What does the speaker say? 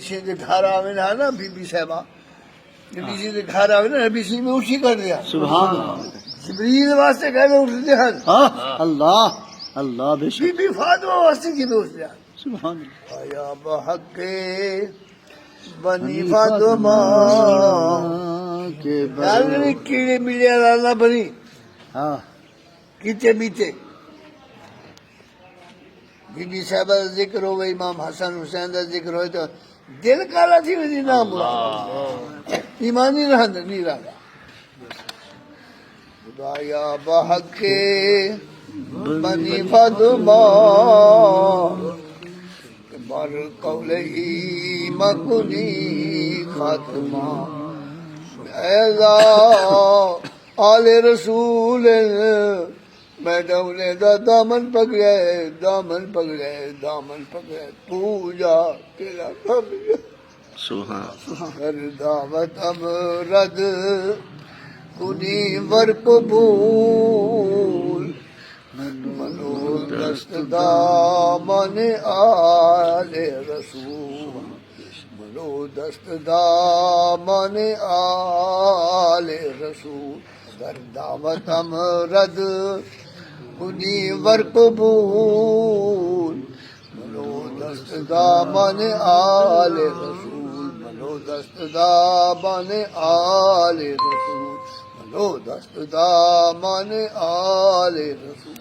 سے گھر آوے نا بی بی صاحبہ نبی سی دے گھر آوے نا نبی سی میں اٹھی کر دیا سبحان اللہ جبریل واسطے کہنے اٹھتے ہیں اللہ اللہ بے بی شک بی فاطمہ واسطے کی دوست دیا سبحان اللہ آیا بحق بنی فاطمہ کے یار کیڑے ملے لانا بنی ہاں کیتے بیتے بی بی صاحبہ کا ذکر ہوئے امام حسن حسین کا ذکر ہوئے تو دل کالا تھی وجہ نام برا ایمان نہیں رہا خدایا بحق بنی فاطمہ بر قولہی مکنی خاتمہ ایزا آل رسول میں ڈولے دا دامن پکڑے دامن پکڑے دامن پکڑے پوجا تیرا کم سبحان کر دعوت امرد کنی ور قبول منو دست دامن آل رسول منو دست دامن آل رسول در دعوت امرد کنی ور قبول منو دست دامن آل رسول منو دست دامن آل رسول منو دست دامن آل رسول